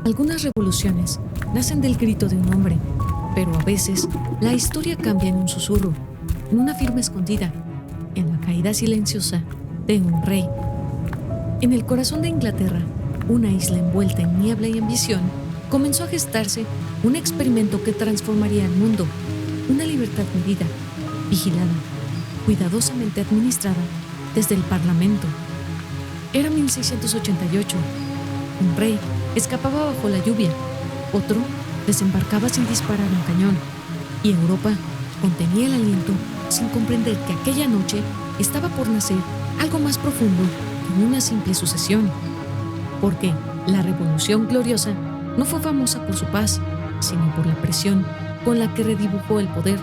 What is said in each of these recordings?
Algunas revoluciones nacen del grito de un hombre, pero a veces la historia cambia en un susurro, en una firma escondida, en la caída silenciosa de un rey. En el corazón de Inglaterra, una isla envuelta en niebla y ambición, comenzó a gestarse un experimento que transformaría el mundo, una libertad medida, vigilada, cuidadosamente administrada desde el Parlamento. Era 1688. Un rey escapaba bajo la lluvia, otro desembarcaba sin disparar un cañón, y Europa contenía el aliento sin comprender que aquella noche estaba por nacer algo más profundo que una simple sucesión. Porque la Revolución Gloriosa no fue famosa por su paz, sino por la presión con la que redibujó el poder.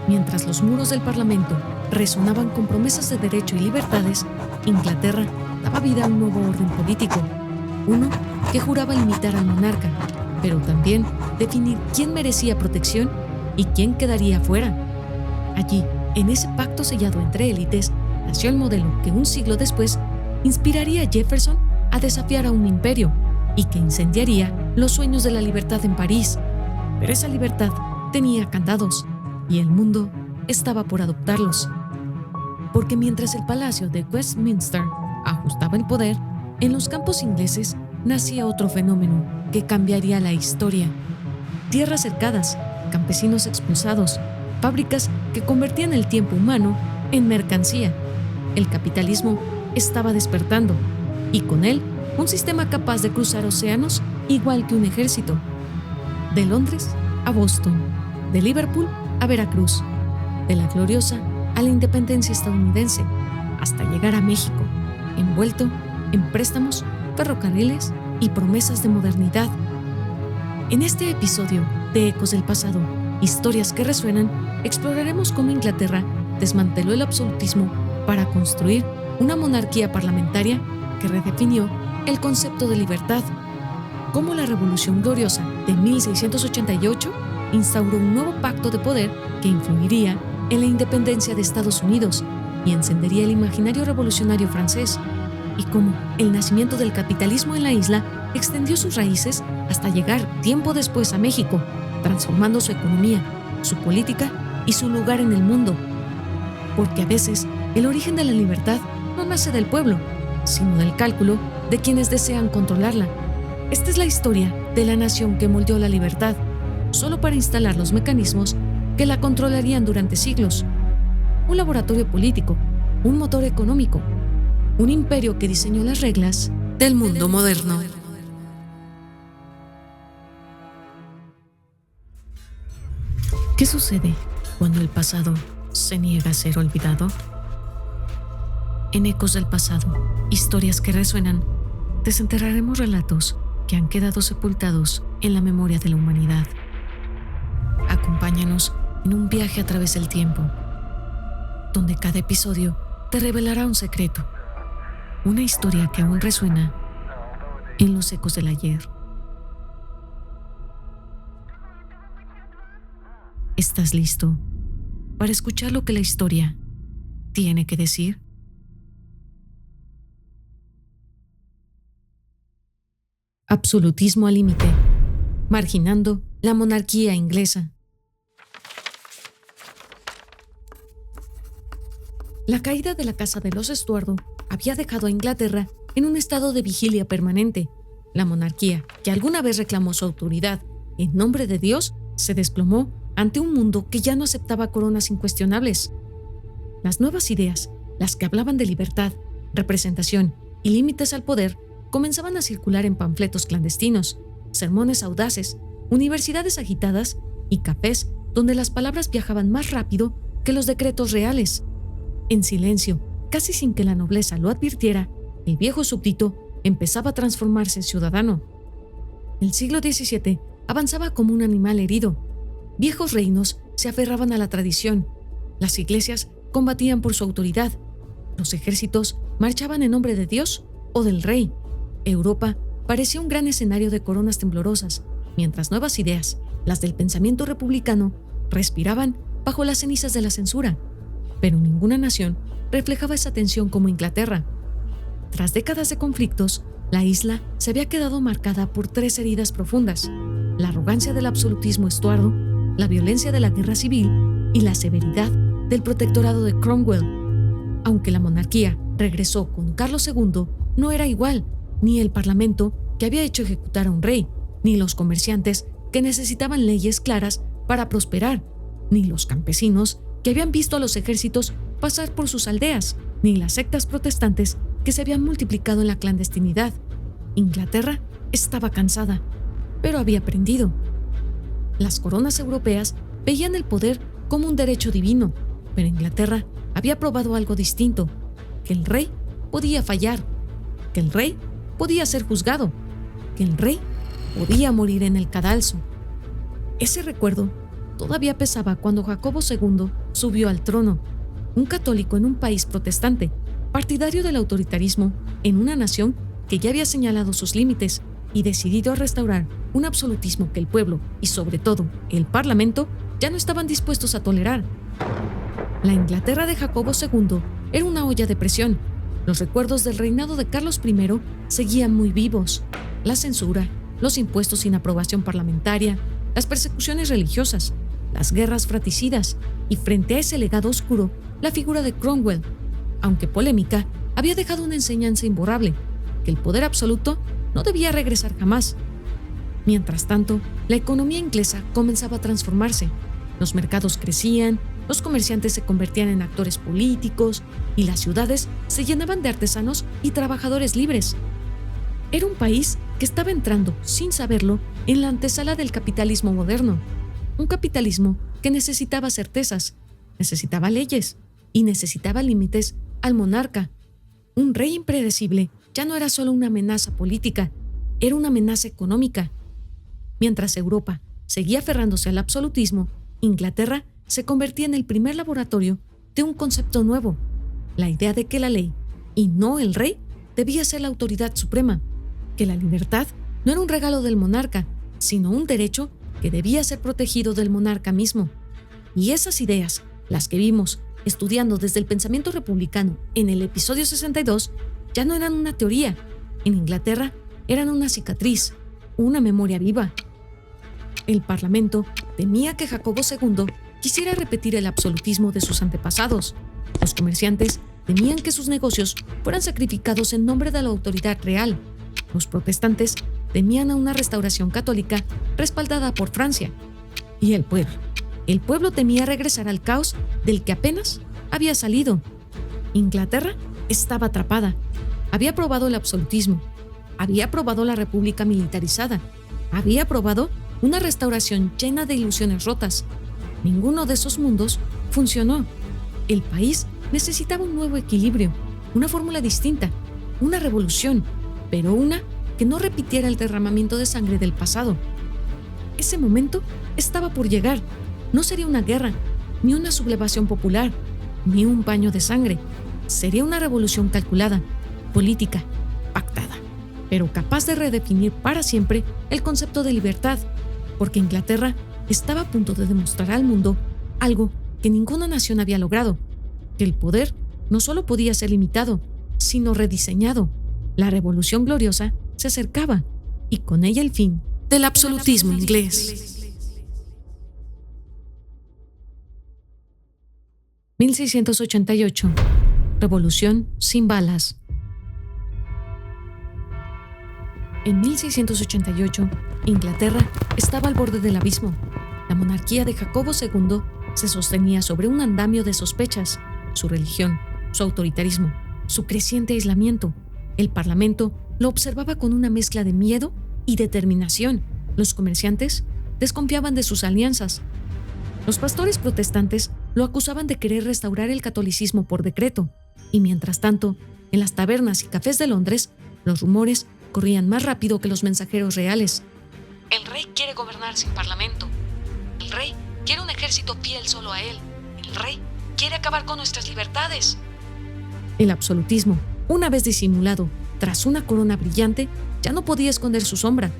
Mientras los muros del Parlamento resonaban con promesas de derecho y libertades, Inglaterra daba vida a un nuevo orden político, uno que juraba imitar al monarca, pero también definir quién merecía protección y quién quedaría fuera. Allí, en ese pacto sellado entre élites, nació el modelo que un siglo después inspiraría a Jefferson a desafiar a un imperio y que incendiaría los sueños de la libertad en París. Pero esa libertad tenía candados y el mundo estaba por adoptarlos. Porque mientras el palacio de Westminster ajustaba el poder, en los campos ingleses nacía otro fenómeno que cambiaría la historia. Tierras cercadas, campesinos expulsados, fábricas que convertían el tiempo humano en mercancía. El capitalismo estaba despertando y con él un sistema capaz de cruzar océanos igual que un ejército. De Londres a Boston, de Liverpool a Veracruz, de la gloriosa a la independencia estadounidense, hasta llegar a México, envuelto en préstamos, ferrocarriles y promesas de modernidad. En este episodio de Ecos del Pasado, historias que resuenan, exploraremos cómo Inglaterra desmanteló el absolutismo para construir una monarquía parlamentaria que redefinió el concepto de libertad, cómo la Revolución Gloriosa de 1688 instauró un nuevo pacto de poder que influiría en la independencia de Estados Unidos y encendería el imaginario revolucionario francés, y cómo el nacimiento del capitalismo en la isla extendió sus raíces hasta llegar tiempo después a México, transformando su economía, su política y su lugar en el mundo. Porque a veces el origen de la libertad no nace del pueblo, sino del cálculo de quienes desean controlarla. Esta es la historia de la nación que moldeó la libertad, solo para instalar los mecanismos que la controlarían durante siglos. Un laboratorio político, un motor económico, un imperio que diseñó las reglas del mundo moderno. ¿Qué sucede cuando el pasado se niega a ser olvidado? En Ecos del Pasado, historias que resuenan, desenterraremos relatos que han quedado sepultados en la memoria de la humanidad. Acompáñanos en un viaje a través del tiempo, donde cada episodio te revelará un secreto, una historia que aún resuena en los ecos del ayer. ¿Estás listo para escuchar lo que la historia tiene que decir? Absolutismo al límite, marginando la monarquía inglesa. La caída de la Casa de los Estuardo había dejado a Inglaterra en un estado de vigilia permanente. La monarquía, que alguna vez reclamó su autoridad en nombre de Dios, se desplomó ante un mundo que ya no aceptaba coronas incuestionables. Las nuevas ideas, las que hablaban de libertad, representación y límites al poder, comenzaban a circular en panfletos clandestinos, sermones audaces, universidades agitadas y cafés donde las palabras viajaban más rápido que los decretos reales. En silencio, casi sin que la nobleza lo advirtiera, el viejo súbdito empezaba a transformarse en ciudadano. El siglo XVII avanzaba como un animal herido. Viejos reinos se aferraban a la tradición. Las iglesias combatían por su autoridad. Los ejércitos marchaban en nombre de Dios o del rey. Europa parecía un gran escenario de coronas temblorosas, mientras nuevas ideas, las del pensamiento republicano, respiraban bajo las cenizas de la censura. Pero ninguna nación reflejaba esa tensión como Inglaterra. Tras décadas de conflictos, La isla se había quedado marcada por 3 heridas profundas: la arrogancia del absolutismo Estuardo, la violencia de la guerra civil y la severidad del protectorado de Cromwell. Aunque la monarquía regresó con Carlos II, no era igual, ni el parlamento que había hecho ejecutar a un rey, ni los comerciantes que necesitaban leyes claras para prosperar, ni los campesinos que habían visto a los ejércitos pasar por sus aldeas, ni las sectas protestantes que se habían multiplicado en la clandestinidad. Inglaterra estaba cansada, pero había aprendido. Las coronas europeas veían el poder como un derecho divino, pero Inglaterra había probado algo distinto: que el rey podía fallar, que el rey podía ser juzgado, que el rey podía morir en el cadalso. Ese recuerdo todavía pesaba cuando Jacobo II subió al trono, un católico en un país protestante, partidario del autoritarismo en una nación que ya había señalado sus límites y decidido a restaurar un absolutismo que el pueblo y sobre todo el parlamento ya no estaban dispuestos a tolerar. La Inglaterra de Jacobo II era una olla de presión. Los recuerdos del reinado de Carlos I seguían muy vivos: la censura, los impuestos sin aprobación parlamentaria, las persecuciones religiosas, las guerras fratricidas y, frente a ese legado oscuro, la figura de Cromwell, aunque polémica, había dejado una enseñanza imborrable: que el poder absoluto no debía regresar jamás. Mientras tanto, la economía inglesa comenzaba a transformarse. Los mercados crecían, los comerciantes se convertían en actores políticos y las ciudades se llenaban de artesanos y trabajadores libres. Era un país que estaba entrando, sin saberlo, en la antesala del capitalismo moderno. Un capitalismo que necesitaba certezas, necesitaba leyes y necesitaba límites al monarca. Un rey impredecible ya no era solo una amenaza política, era una amenaza económica. Mientras Europa seguía aferrándose al absolutismo, Inglaterra se convertía en el primer laboratorio de un concepto nuevo: la idea de que la ley, y no el rey, debía ser la autoridad suprema, que la libertad no era un regalo del monarca, sino un derecho que debía ser protegido del monarca mismo. Y esas ideas, las que vimos estudiando desde el pensamiento republicano en el episodio 62, ya no eran una teoría. En Inglaterra eran una cicatriz, una memoria viva. El parlamento temía que Jacobo II quisiera repetir el absolutismo de sus antepasados. Los comerciantes temían que sus negocios fueran sacrificados en nombre de la autoridad real. Los protestantes temían a una restauración católica respaldada por Francia. Y el pueblo temía regresar al caos del que apenas había salido. Inglaterra estaba atrapada. Había probado el absolutismo, había probado la república militarizada, había probado una restauración llena de ilusiones rotas. Ninguno de esos mundos funcionó. El país necesitaba un nuevo equilibrio, una fórmula distinta, una revolución, pero una que no repitiera el derramamiento de sangre del pasado. Ese momento estaba por llegar. No sería una guerra, ni una sublevación popular, ni un baño de sangre. Sería una revolución calculada, política, pactada, pero capaz de redefinir para siempre el concepto de libertad, porque Inglaterra estaba a punto de demostrar al mundo algo que ninguna nación había logrado: que el poder no solo podía ser limitado, sino rediseñado. La revolución gloriosa se acercaba, y con ella el fin del absolutismo inglés. 1688. Revolución sin balas. En 1688, Inglaterra estaba al borde del abismo. La monarquía de Jacobo II se sostenía sobre un andamio de sospechas: su religión, su autoritarismo, su creciente aislamiento. El parlamento lo observaba con una mezcla de miedo y determinación. Los comerciantes desconfiaban de sus alianzas. Los pastores protestantes lo acusaban de querer restaurar el catolicismo por decreto. Y mientras tanto, en las tabernas y cafés de Londres, los rumores corrían más rápido que los mensajeros reales. El rey quiere gobernar sin parlamento. El rey quiere un ejército fiel solo a él. El rey quiere acabar con nuestras libertades. El absolutismo, una vez disimulado tras una corona brillante, ya no podía esconder su sombra.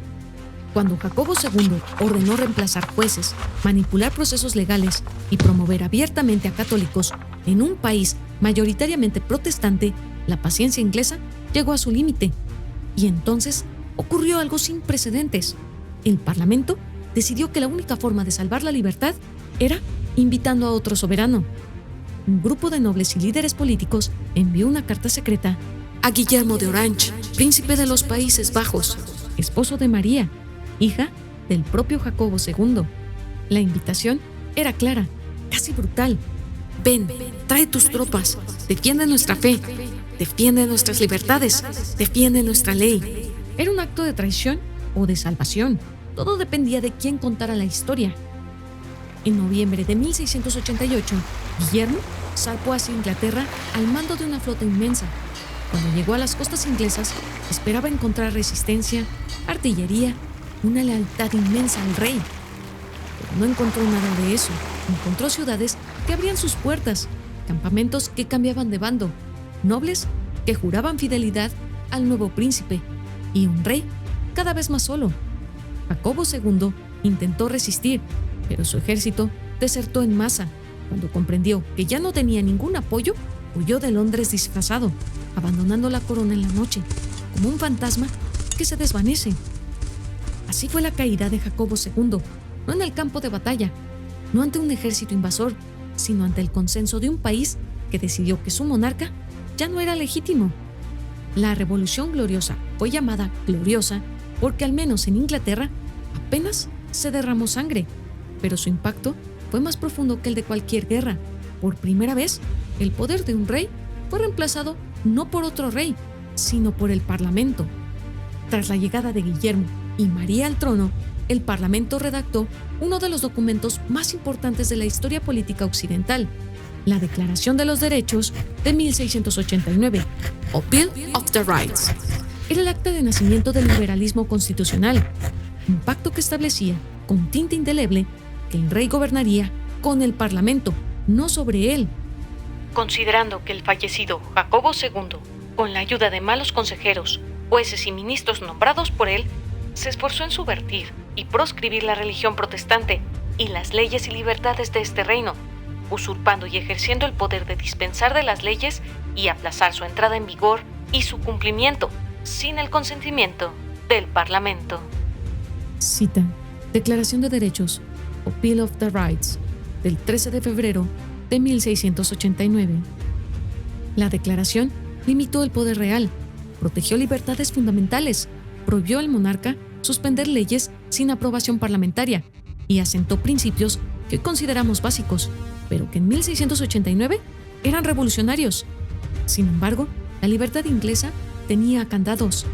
Cuando Jacobo II ordenó reemplazar jueces, manipular procesos legales y promover abiertamente a católicos en un país mayoritariamente protestante, la paciencia inglesa llegó a su límite. Y entonces ocurrió algo sin precedentes. El Parlamento decidió que la única forma de salvar la libertad era invitando a otro soberano. Un grupo de nobles y líderes políticos envió una carta secreta a Guillermo de Orange, príncipe de los Países Bajos, esposo de María, hija del propio Jacobo II. La invitación era clara, casi brutal. Ven, trae tus tropas, defiende nuestra fe, defiende nuestras libertades, defiende nuestra ley. Era un acto de traición o de salvación. Todo dependía de quién contara la historia. En noviembre de 1688, Guillermo zarpó hacia Inglaterra al mando de una flota inmensa. Cuando llegó a las costas inglesas, esperaba encontrar resistencia, artillería, una lealtad inmensa al rey. Pero no encontró nada de eso. Encontró ciudades que abrían sus puertas, campamentos que cambiaban de bando, nobles que juraban fidelidad al nuevo príncipe y un rey cada vez más solo. Jacobo II intentó resistir, pero su ejército desertó en masa. Cuando comprendió que ya no tenía ningún apoyo, huyó de Londres disfrazado, abandonando la corona en la noche, como un fantasma que se desvanece. Así fue la caída de Jacobo II, no en el campo de batalla, no ante un ejército invasor, sino ante el consenso de un país que decidió que su monarca ya no era legítimo. La Revolución Gloriosa fue llamada gloriosa porque al menos en Inglaterra apenas se derramó sangre, pero su impacto fue más profundo que el de cualquier guerra. Por primera vez, el poder de un rey fue reemplazado no por otro rey, sino por el Parlamento. Tras la llegada de Guillermo y María al trono, el Parlamento redactó uno de los documentos más importantes de la historia política occidental, la Declaración de los Derechos de 1689, o Bill of the Rights. Era el acta de nacimiento del liberalismo constitucional, un pacto que establecía, con tinta indeleble, que el rey gobernaría con el Parlamento, no sobre él. Considerando que el fallecido Jacobo II, con la ayuda de malos consejeros, jueces y ministros nombrados por él, se esforzó en subvertir y proscribir la religión protestante y las leyes y libertades de este reino, usurpando y ejerciendo el poder de dispensar de las leyes y aplazar su entrada en vigor y su cumplimiento, sin el consentimiento del Parlamento. Cita: Declaración de Derechos, o Bill of the Rights, del 13 de febrero de 1689. La declaración limitó el poder real, protegió libertades fundamentales, prohibió al monarca suspender leyes sin aprobación parlamentaria y asentó principios que hoy consideramos básicos, pero que en 1689 eran revolucionarios. Sin embargo, la libertad inglesa tenía candados.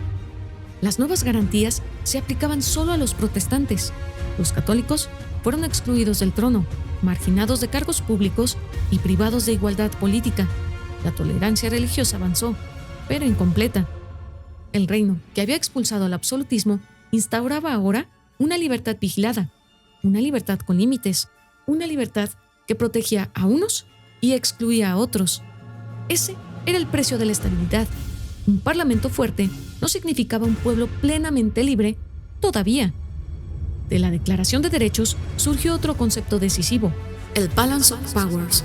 Las nuevas garantías se aplicaban solo a los protestantes. Los católicos fueron excluidos del trono, marginados de cargos públicos y privados de igualdad política. La tolerancia religiosa avanzó, pero incompleta. El reino, que había expulsado al absolutismo, instauraba ahora una libertad vigilada, una libertad con límites, una libertad que protegía a unos y excluía a otros. Ese era el precio de la estabilidad. Un parlamento fuerte no significaba un pueblo plenamente libre todavía. De la Declaración de Derechos surgió otro concepto decisivo, el Balance of Powers,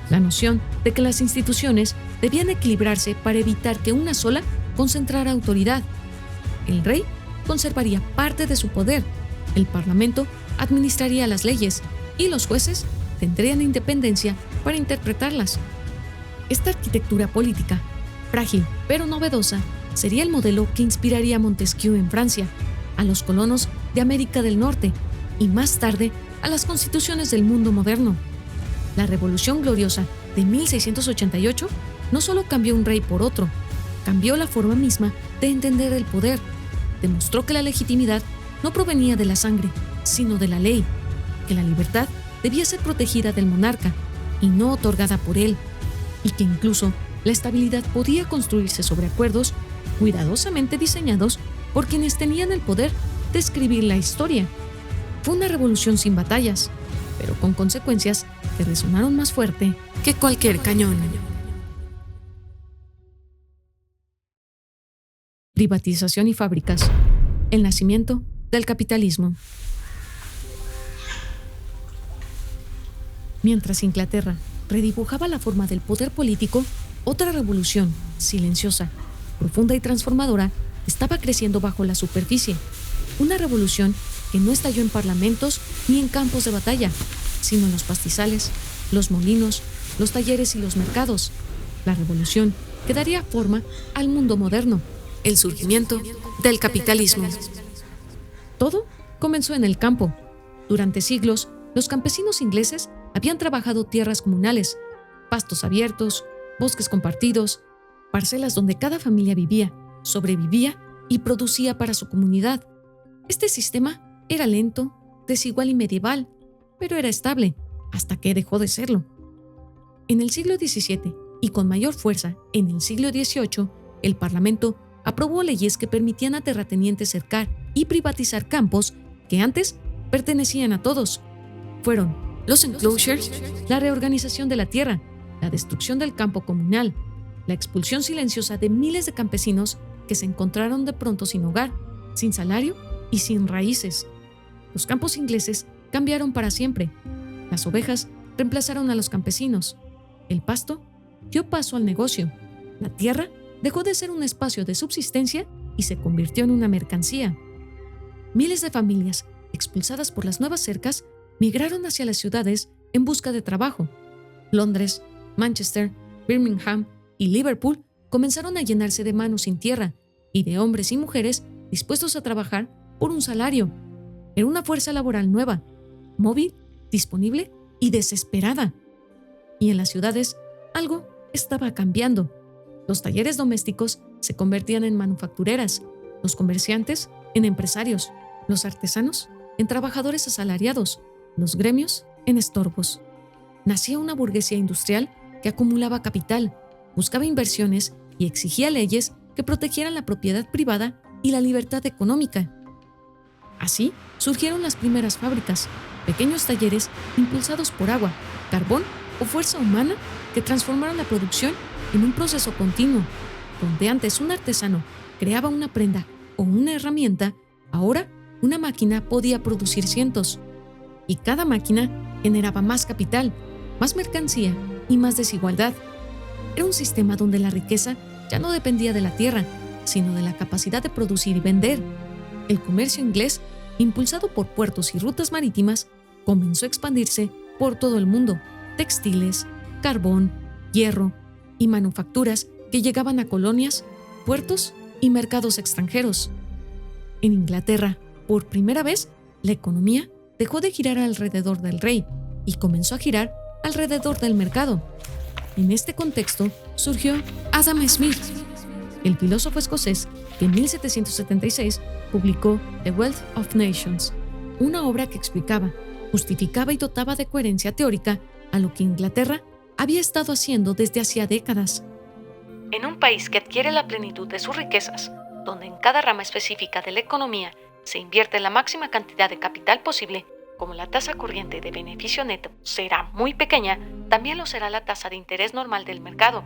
la noción de que las instituciones debían equilibrarse para evitar que una sola concentrara autoridad. El rey conservaría parte de su poder, el Parlamento administraría las leyes y los jueces tendrían independencia para interpretarlas. Esta arquitectura política, frágil pero novedosa, sería el modelo que inspiraría a Montesquieu en Francia, a los colonos de América del Norte y más tarde a las constituciones del mundo moderno. La Revolución Gloriosa de 1688 no solo cambió un rey por otro, cambió la forma misma de entender el poder. Demostró que la legitimidad no provenía de la sangre, sino de la ley, que la libertad debía ser protegida del monarca y no otorgada por él, y que incluso la estabilidad podía construirse sobre acuerdos cuidadosamente diseñados por quienes tenían el poder de escribir la historia. Fue una revolución sin batallas, pero con consecuencias que resonaron más fuerte que cualquier cañón. Privatización y fábricas. El nacimiento del capitalismo. Mientras Inglaterra redibujaba la forma del poder político, otra revolución, silenciosa, profunda y transformadora, estaba creciendo bajo la superficie. Una revolución que no estalló en parlamentos ni en campos de batalla, sino en los pastizales, los molinos, los talleres y los mercados. La revolución que daría forma al mundo moderno, el surgimiento del capitalismo. Todo comenzó en el campo. Durante siglos, los campesinos ingleses habían trabajado tierras comunales, pastos abiertos, bosques compartidos, parcelas donde cada familia vivía, sobrevivía y producía para su comunidad. Este sistema era lento, desigual y medieval, pero era estable, hasta que dejó de serlo. En el siglo XVII, y con mayor fuerza en el siglo XVIII, el Parlamento aprobó leyes que permitían a terratenientes cercar y privatizar campos que antes pertenecían a todos. Fueron los enclosures, la reorganización de la tierra, la destrucción del campo comunal, la expulsión silenciosa de miles de campesinos que se encontraron de pronto sin hogar, sin salario y sin raíces. Los campos ingleses cambiaron para siempre. Las ovejas reemplazaron a los campesinos. El pasto dio paso al negocio. La tierra dejó de ser un espacio de subsistencia y se convirtió en una mercancía. Miles de familias, expulsadas por las nuevas cercas, migraron hacia las ciudades en busca de trabajo. Londres, Manchester, Birmingham y Liverpool comenzaron a llenarse de manos sin tierra y de hombres y mujeres dispuestos a trabajar por un salario. Era una fuerza laboral nueva, móvil, disponible y desesperada. Y en las ciudades, algo estaba cambiando. Los talleres domésticos se convertían en manufactureras, los comerciantes en empresarios, los artesanos en trabajadores asalariados, los gremios en estorbos. Nacía una burguesía industrial que acumulaba capital, buscaba inversiones y exigía leyes que protegieran la propiedad privada y la libertad económica. Así surgieron las primeras fábricas, pequeños talleres impulsados por agua, carbón o fuerza humana que transformaron la producción en un proceso continuo. Donde antes un artesano creaba una prenda o una herramienta, ahora una máquina podía producir cientos. Y cada máquina generaba más capital, más mercancía y más desigualdad. Era un sistema donde la riqueza ya no dependía de la tierra, sino de la capacidad de producir y vender. El comercio inglés, impulsado por puertos y rutas marítimas, comenzó a expandirse por todo el mundo. Textiles, carbón, hierro y manufacturas que llegaban a colonias, puertos y mercados extranjeros. En Inglaterra, por primera vez, la economía dejó de girar alrededor del rey y comenzó a girar alrededor del mercado. En este contexto surgió Adam Smith, el filósofo escocés que en 1776 publicó The Wealth of Nations, una obra que explicaba, justificaba y dotaba de coherencia teórica a lo que Inglaterra había estado haciendo desde hacía décadas. En un país que adquiere la plenitud de sus riquezas, donde en cada rama específica de la economía se invierte la máxima cantidad de capital posible, como la tasa corriente de beneficio neto será muy pequeña, también lo será la tasa de interés normal del mercado,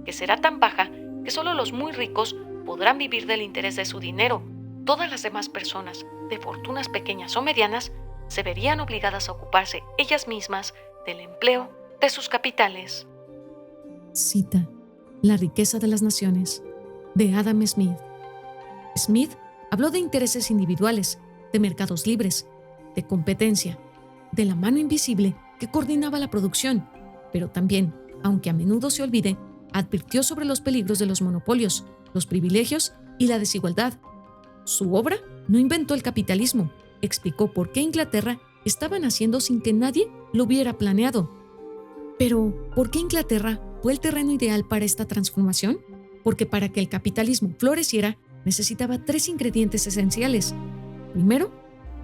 que será tan baja que solo los muy ricos podrán vivir del interés de su dinero. Todas las demás personas, de fortunas pequeñas o medianas, se verían obligadas a ocuparse ellas mismas del empleo de sus capitales. Cita: La riqueza de las naciones, de Adam Smith. Smith habló de intereses individuales, de mercados libres, de competencia, de la mano invisible que coordinaba la producción, pero también, aunque a menudo se olvide, advirtió sobre los peligros de los monopolios, los privilegios y la desigualdad. Su obra no inventó el capitalismo, explicó por qué Inglaterra estaba naciendo sin que nadie lo hubiera planeado. Pero, ¿por qué Inglaterra fue el terreno ideal para esta transformación? Porque para que el capitalismo floreciera, necesitaba 3 ingredientes esenciales. Primero,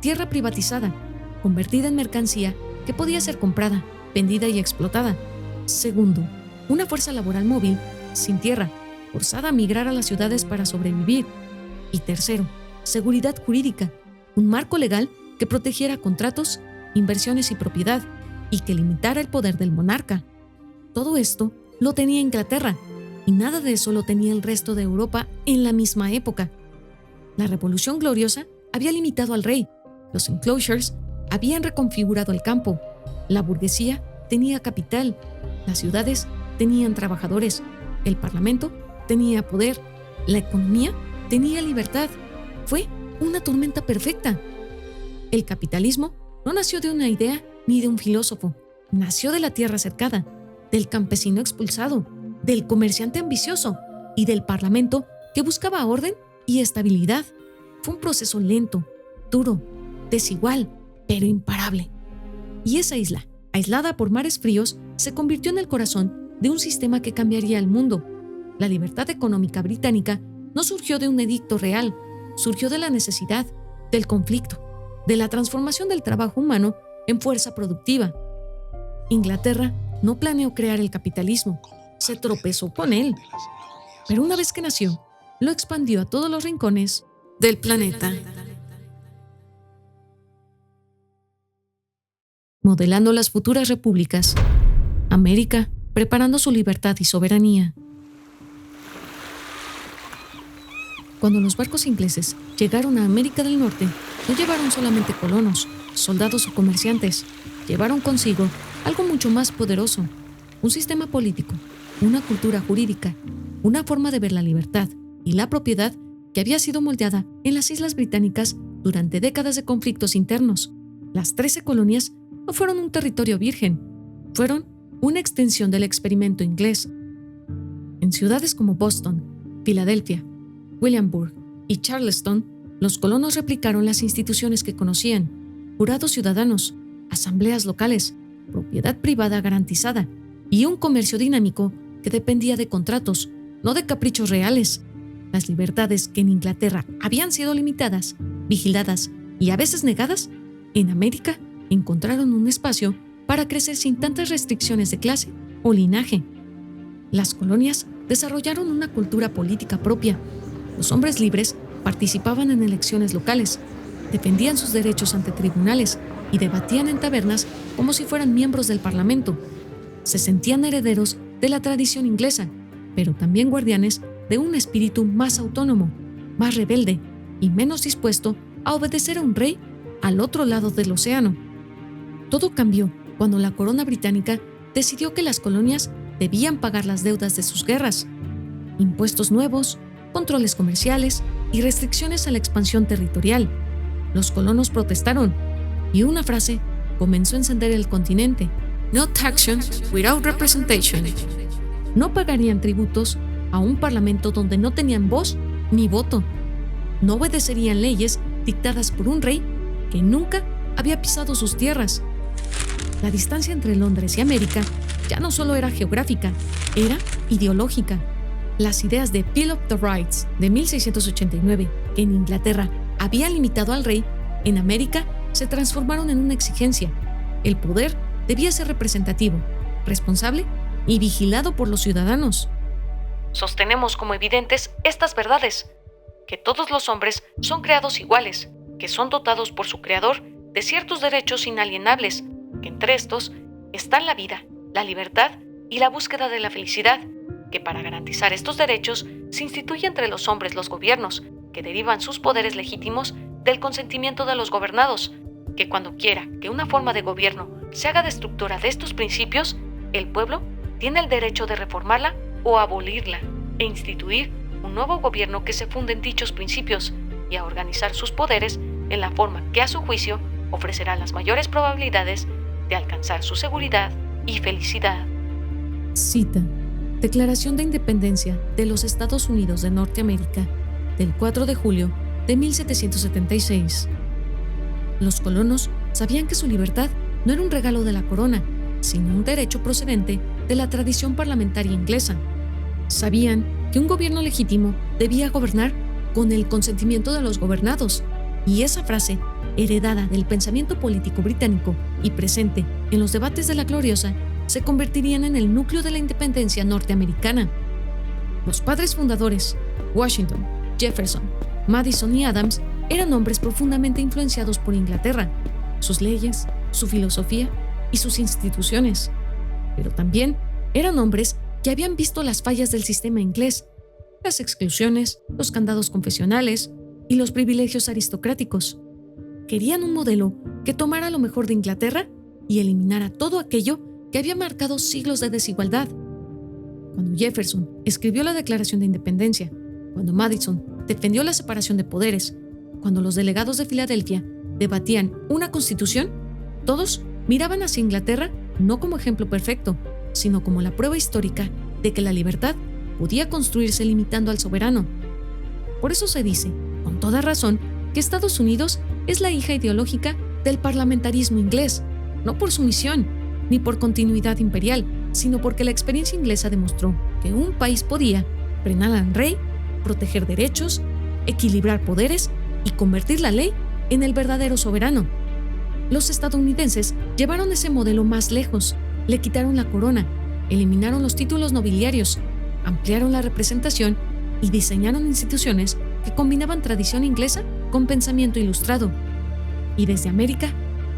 tierra privatizada, convertida en mercancía que podía ser comprada, vendida y explotada. Segundo, una fuerza laboral móvil, sin tierra, forzada a migrar a las ciudades para sobrevivir. Y tercero, seguridad jurídica, un marco legal que protegiera contratos, inversiones y propiedad, y que limitara el poder del monarca. Todo esto lo tenía Inglaterra, y nada de eso lo tenía el resto de Europa en la misma época. La Revolución Gloriosa había limitado al rey, los enclosures habían reconfigurado el campo, la burguesía tenía capital, las ciudades tenían trabajadores, el parlamento tenía poder, la economía tenía libertad. Fue una tormenta perfecta. El capitalismo no nació de una idea ni de un filósofo. Nació de la tierra cercada, del campesino expulsado, del comerciante ambicioso y del parlamento que buscaba orden y estabilidad. Fue un proceso lento, duro, desigual, pero imparable. Y esa isla, aislada por mares fríos, se convirtió en el corazón de un sistema que cambiaría el mundo. La libertad económica británica no surgió de un edicto real, surgió de la necesidad, del conflicto, de la transformación del trabajo humano en fuerza productiva. Inglaterra no planeó crear el capitalismo, se tropezó con él. Pero una vez que nació, lo expandió a todos los rincones del planeta. Modelando las futuras repúblicas, América preparando su libertad y soberanía. Cuando los barcos ingleses llegaron a América del Norte, no llevaron solamente colonos, soldados o comerciantes, llevaron consigo algo mucho más poderoso, un sistema político, una cultura jurídica, una forma de ver la libertad y la propiedad que había sido moldeada en las islas británicas durante décadas de conflictos internos. Las 13 colonias no fueron un territorio virgen, fueron una extensión del experimento inglés. En ciudades como Boston, Filadelfia, Williamsburg y Charleston, los colonos replicaron las instituciones que conocían: jurados ciudadanos, asambleas locales, propiedad privada garantizada y un comercio dinámico que dependía de contratos, no de caprichos reales. Las libertades que en Inglaterra habían sido limitadas, vigiladas y a veces negadas, en América encontraron un espacio para crecer sin tantas restricciones de clase o linaje. Las colonias desarrollaron una cultura política propia. Los hombres libres participaban en elecciones locales, defendían sus derechos ante tribunales y debatían en tabernas como si fueran miembros del parlamento. Se sentían herederos de la tradición inglesa, pero también guardianes de un espíritu más autónomo, más rebelde y menos dispuesto a obedecer a un rey al otro lado del océano. Todo cambió cuando la corona británica decidió que las colonias debían pagar las deudas de sus guerras. Impuestos nuevos, controles comerciales y restricciones a la expansión territorial. Los colonos protestaron y una frase comenzó a encender el continente: "No taxation without representation". No pagarían tributos a un parlamento donde no tenían voz ni voto. No obedecerían leyes dictadas por un rey que nunca había pisado sus tierras. La distancia entre Londres y América ya no solo era geográfica, era ideológica. Las ideas de Bill of the Rights de 1689, que en Inglaterra habían limitado al rey, en América se transformaron en una exigencia. El poder debía ser representativo, responsable y vigilado por los ciudadanos. Sostenemos como evidentes estas verdades: que todos los hombres son creados iguales, que son dotados por su creador de ciertos derechos inalienables, que entre estos están la vida, la libertad y la búsqueda de la felicidad, que para garantizar estos derechos se instituye entre los hombres los gobiernos, que derivan sus poderes legítimos del consentimiento de los gobernados, que cuando quiera que una forma de gobierno se haga destructora de estos principios, el pueblo tiene el derecho de reformarla o abolirla, e instituir un nuevo gobierno que se funde en dichos principios y a organizar sus poderes en la forma que a su juicio ofrecerá las mayores probabilidades de alcanzar su seguridad y felicidad. Cita: Declaración de Independencia de los Estados Unidos de Norteamérica, del 4 de julio de 1776. Los colonos sabían que su libertad no era un regalo de la corona, sino un derecho procedente de la tradición parlamentaria inglesa. Sabían que un gobierno legítimo debía gobernar con el consentimiento de los gobernados, y esa frase, heredada del pensamiento político británico y presente en los debates de la Gloriosa, se convertirían en el núcleo de la independencia norteamericana. Los padres fundadores, Washington, Jefferson, Madison y Adams, eran hombres profundamente influenciados por Inglaterra, sus leyes, su filosofía y sus instituciones. Pero también eran hombres que habían visto las fallas del sistema inglés, las exclusiones, los candados confesionales y los privilegios aristocráticos. Querían un modelo que tomara lo mejor de Inglaterra y eliminara todo aquello que había marcado siglos de desigualdad. Cuando Jefferson escribió la Declaración de Independencia, Cuando Madison defendió la separación de poderes, cuando los delegados de Filadelfia debatían una constitución, todos miraban hacia Inglaterra no como ejemplo perfecto, sino como la prueba histórica de que la libertad podía construirse limitando al soberano. Por eso se dice, con toda razón, que Estados Unidos es la hija ideológica del parlamentarismo inglés, no por sumisión ni por continuidad imperial, sino porque la experiencia inglesa demostró que un país podía frenar al rey, proteger derechos, equilibrar poderes y convertir la ley en el verdadero soberano. Los estadounidenses llevaron ese modelo más lejos, le quitaron la corona, eliminaron los títulos nobiliarios, ampliaron la representación y diseñaron instituciones que combinaban tradición inglesa con pensamiento ilustrado. Y desde América,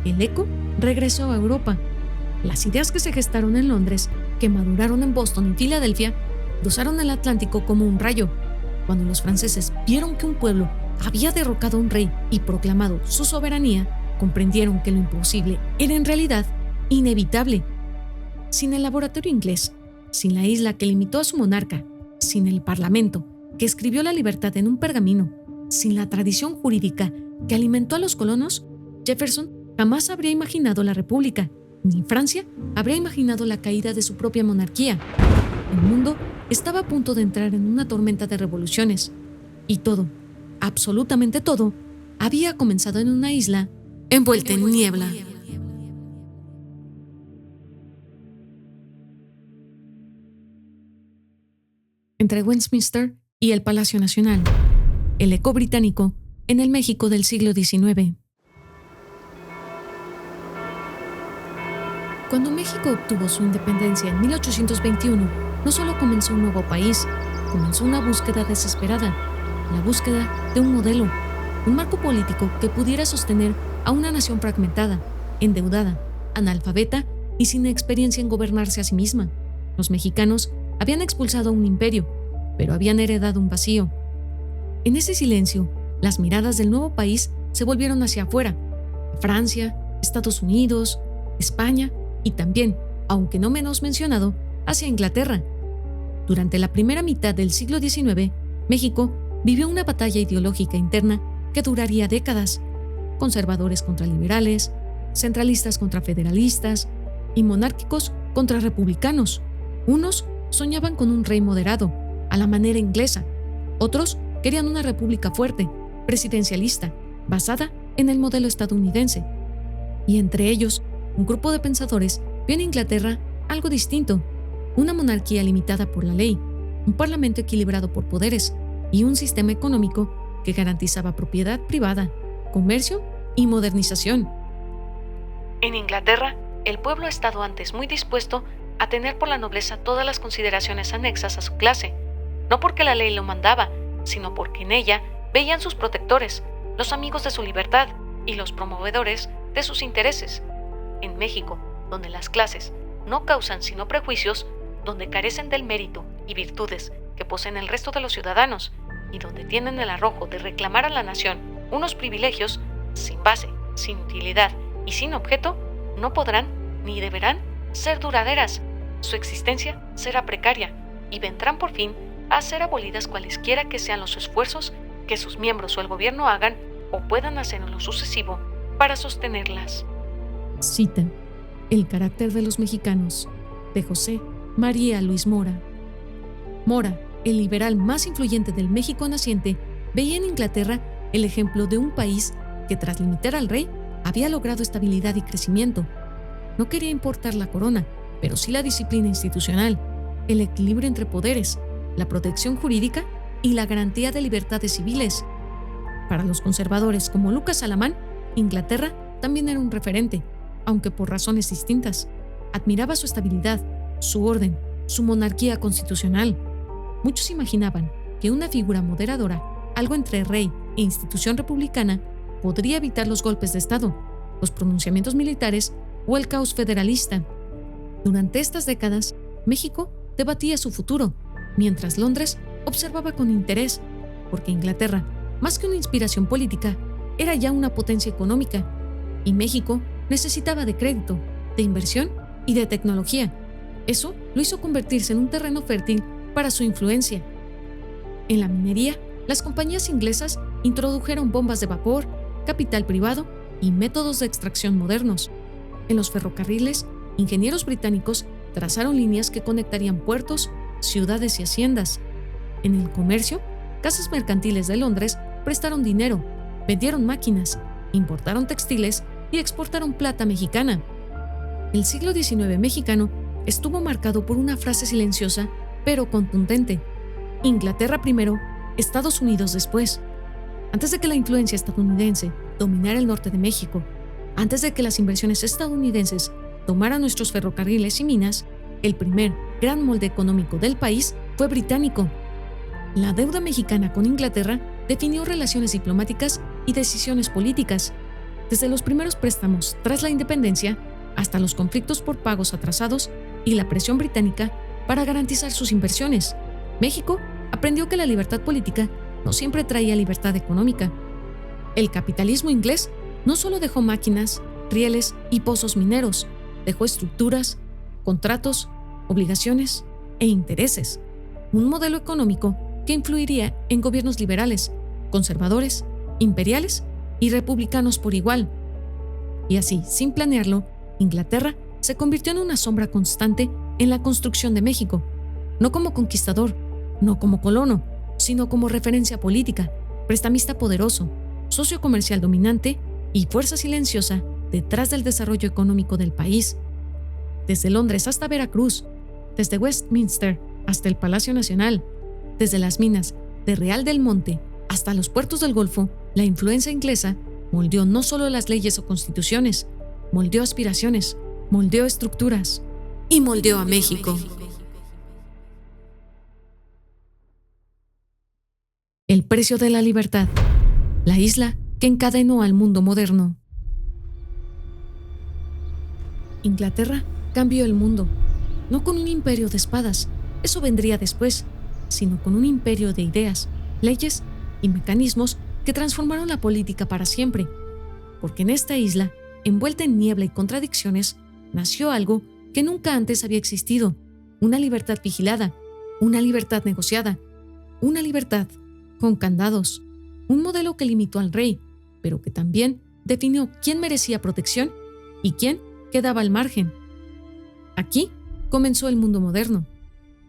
el eco regresó a Europa. Las ideas que se gestaron en Londres, que maduraron en Boston y Filadelfia, cruzaron el Atlántico como un rayo. Cuando los franceses vieron que un pueblo había derrocado a un rey y proclamado su soberanía, comprendieron que lo imposible era en realidad inevitable. Sin el laboratorio inglés, sin la isla que limitó a su monarca, sin el parlamento que escribió la libertad en un pergamino, sin la tradición jurídica que alimentó a los colonos, Jefferson jamás habría imaginado la república, ni Francia habría imaginado la caída de su propia monarquía. El mundo estaba a punto de entrar en una tormenta de revoluciones, y todo, absolutamente todo, había comenzado en una isla envuelta en niebla. Entre Westminster y el Palacio Nacional, el eco británico en el México del siglo XIX. Cuando México obtuvo su independencia en 1821, no solo comenzó un nuevo país, comenzó una búsqueda desesperada, la búsqueda de un modelo, un marco político que pudiera sostener a una nación fragmentada, endeudada, analfabeta y sin experiencia en gobernarse a sí misma. Los mexicanos habían expulsado a un imperio, pero habían heredado un vacío. En ese silencio, las miradas del nuevo país se volvieron hacia afuera, a Francia, Estados Unidos, España y también, aunque no menos mencionado, hacia Inglaterra. Durante la primera mitad del siglo XIX, México vivió una batalla ideológica interna que duraría décadas. Conservadores contra liberales, centralistas contra federalistas y monárquicos contra republicanos. Unos soñaban con un rey moderado, a la manera inglesa. Otros querían una república fuerte, presidencialista, basada en el modelo estadounidense. Y entre ellos, un grupo de pensadores vio en Inglaterra algo distinto: una monarquía limitada por la ley, un parlamento equilibrado por poderes y un sistema económico que garantizaba propiedad privada, comercio y modernización. En Inglaterra, el pueblo ha estado antes muy dispuesto a tener por la nobleza todas las consideraciones anexas a su clase, no porque la ley lo mandaba, sino porque en ella veían sus protectores, los amigos de su libertad y los promovedores de sus intereses. En México, donde las clases no causan sino prejuicios, donde carecen del mérito y virtudes que poseen el resto de los ciudadanos, y donde tienen el arrojo de reclamar a la nación unos privilegios sin base, sin utilidad y sin objeto, no podrán ni deberán ser duraderas. Su existencia será precaria y vendrán por fin a ser abolidas cualesquiera que sean los esfuerzos que sus miembros o el gobierno hagan o puedan hacer en lo sucesivo para sostenerlas. Cita El carácter de los mexicanos, de José María Luis Mora. Mora, el liberal más influyente del México naciente, veía en Inglaterra el ejemplo de un país que, tras limitar al rey, había logrado estabilidad y crecimiento. No quería importar la corona, pero sí la disciplina institucional, el equilibrio entre poderes, la protección jurídica y la garantía de libertades civiles. Para los conservadores como Lucas Alamán, Inglaterra también era un referente, aunque por razones distintas. Admiraba su estabilidad, su orden, su monarquía constitucional. Muchos imaginaban que una figura moderadora, algo entre rey e institución republicana, podría evitar los golpes de Estado, los pronunciamientos militares o el caos federalista. Durante estas décadas, México debatía su futuro, mientras Londres observaba con interés, porque Inglaterra, más que una inspiración política, era ya una potencia económica, y México necesitaba de crédito, de inversión y de tecnología. Eso lo hizo convertirse en un terreno fértil para su influencia. En la minería, las compañías inglesas introdujeron bombas de vapor, capital privado y métodos de extracción modernos. En los ferrocarriles, ingenieros británicos trazaron líneas que conectarían puertos, ciudades y haciendas. En el comercio, casas mercantiles de Londres prestaron dinero, vendieron máquinas, importaron textiles y exportaron plata mexicana. El siglo XIX mexicano estuvo marcado por una frase silenciosa pero contundente: Inglaterra primero, Estados Unidos después. Antes de que la influencia estadounidense dominara el norte de México, antes de que las inversiones estadounidenses tomaran nuestros ferrocarriles y minas, el primer gran molde económico del país fue británico. La deuda mexicana con Inglaterra definió relaciones diplomáticas y decisiones políticas, desde los primeros préstamos tras la independencia hasta los conflictos por pagos atrasados y la presión británica para garantizar sus inversiones. México aprendió que la libertad política no siempre traía libertad económica. El capitalismo inglés no solo dejó máquinas, rieles y pozos mineros, dejó estructuras, contratos, obligaciones e intereses. Un modelo económico que influiría en gobiernos liberales, conservadores, imperiales y republicanos por igual. Y así, sin planearlo, Inglaterra se convirtió en una sombra constante en la construcción de México, no como conquistador, no como colono, sino como referencia política, prestamista poderoso, socio comercial dominante y fuerza silenciosa detrás del desarrollo económico del país. Desde Londres hasta Veracruz, desde Westminster hasta el Palacio Nacional, desde las minas de Real del Monte hasta los puertos del Golfo, la influencia inglesa moldeó no solo las leyes o constituciones, moldeó aspiraciones, moldeó estructuras y moldeó a México. El precio de la libertad, la isla que encadenó al mundo moderno. Inglaterra cambió el mundo, no con un imperio de espadas, eso vendría después, sino con un imperio de ideas, leyes y mecanismos que transformaron la política para siempre. Porque en esta isla, envuelta en niebla y contradicciones, nació algo que nunca antes había existido: una libertad vigilada, una libertad negociada, una libertad con candados, un modelo que limitó al rey, pero que también definió quién merecía protección y quién quedaba al margen. Aquí comenzó el mundo moderno.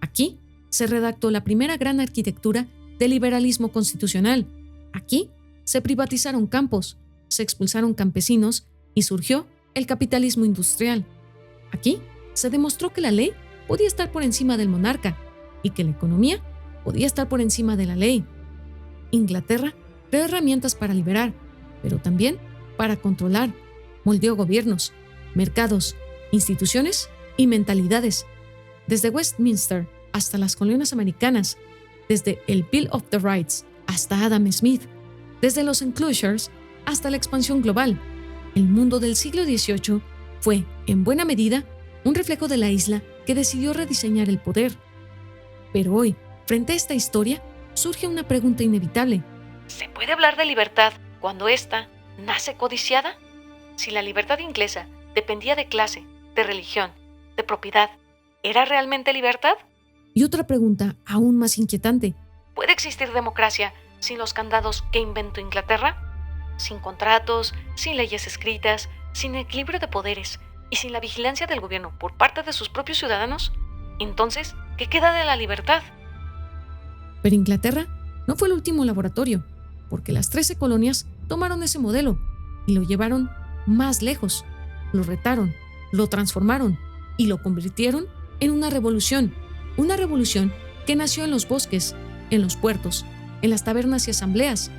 Aquí se redactó la primera gran arquitectura del liberalismo constitucional. Aquí se privatizaron campos, se expulsaron campesinos y surgió el capitalismo industrial. Aquí se demostró que la ley podía estar por encima del monarca y que la economía podía estar por encima de la ley. Inglaterra creó herramientas para liberar, pero también para controlar. Moldeó gobiernos, mercados, instituciones y mentalidades. Desde Westminster hasta las colonias americanas, desde el Bill of the Rights hasta Adam Smith, desde los enclosures hasta la expansión global. El mundo del siglo XVIII fue, en buena medida, un reflejo de la isla que decidió rediseñar el poder. Pero hoy, frente a esta historia, surge una pregunta inevitable. ¿Se puede hablar de libertad cuando ésta nace codiciada? Si la libertad inglesa dependía de clase, de religión, de propiedad, ¿era realmente libertad? Y otra pregunta aún más inquietante. ¿Puede existir democracia sin los candados que inventó Inglaterra? Sin contratos, sin leyes escritas, sin equilibrio de poderes y sin la vigilancia del gobierno por parte de sus propios ciudadanos. Entonces, ¿qué queda de la libertad? Pero Inglaterra no fue el último laboratorio, porque las 13 colonias tomaron ese modelo y lo llevaron más lejos, lo retaron, lo transformaron y lo convirtieron en una revolución que nació en los bosques, en los puertos, en las tabernas y asambleas,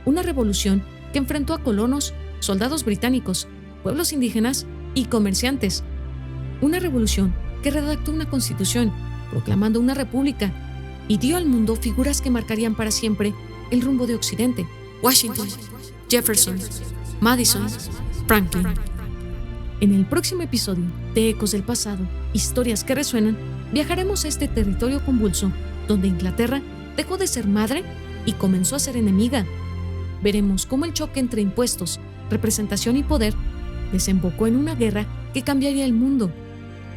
una revolución que enfrentó a colonos, soldados británicos, pueblos indígenas y comerciantes, una revolución que redactó una constitución proclamando una república y dio al mundo figuras que marcarían para siempre el rumbo de Occidente: Washington, Jefferson, Madison, Franklin. En el próximo episodio de Ecos del Pasado, Historias que Resuenan, viajaremos a este territorio convulso donde Inglaterra dejó de ser madre y comenzó a ser enemiga. Veremos cómo el choque entre impuestos, representación y poder desembocó en una guerra que cambiaría el mundo,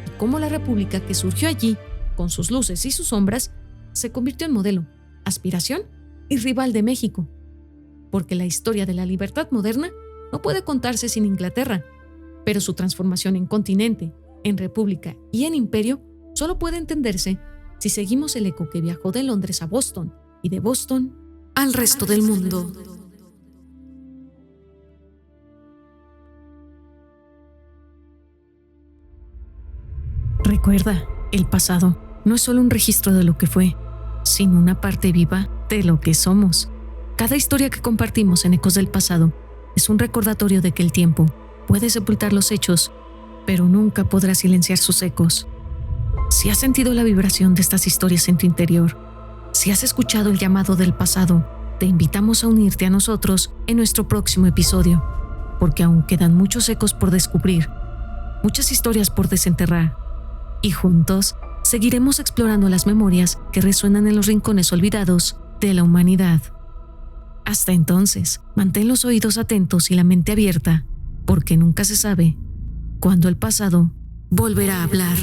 y cómo la república que surgió allí, con sus luces y sus sombras, se convirtió en modelo, aspiración y rival de México, porque la historia de la libertad moderna no puede contarse sin Inglaterra, pero su transformación en continente, en república y en imperio solo puede entenderse si seguimos el eco que viajó de Londres a Boston y de Boston al resto del mundo. Recuerda, el pasado no es solo un registro de lo que fue, sino una parte viva de lo que somos. Cada historia que compartimos en Ecos del Pasado es un recordatorio de que el tiempo puede sepultar los hechos, pero nunca podrá silenciar sus ecos. Si has sentido la vibración de estas historias en tu interior, si has escuchado el llamado del pasado, te invitamos a unirte a nosotros en nuestro próximo episodio, porque aún quedan muchos ecos por descubrir, muchas historias por desenterrar, y juntos seguiremos explorando las memorias que resuenan en los rincones olvidados de la humanidad. Hasta entonces, mantén los oídos atentos y la mente abierta, porque nunca se sabe cuándo el pasado volverá a hablar.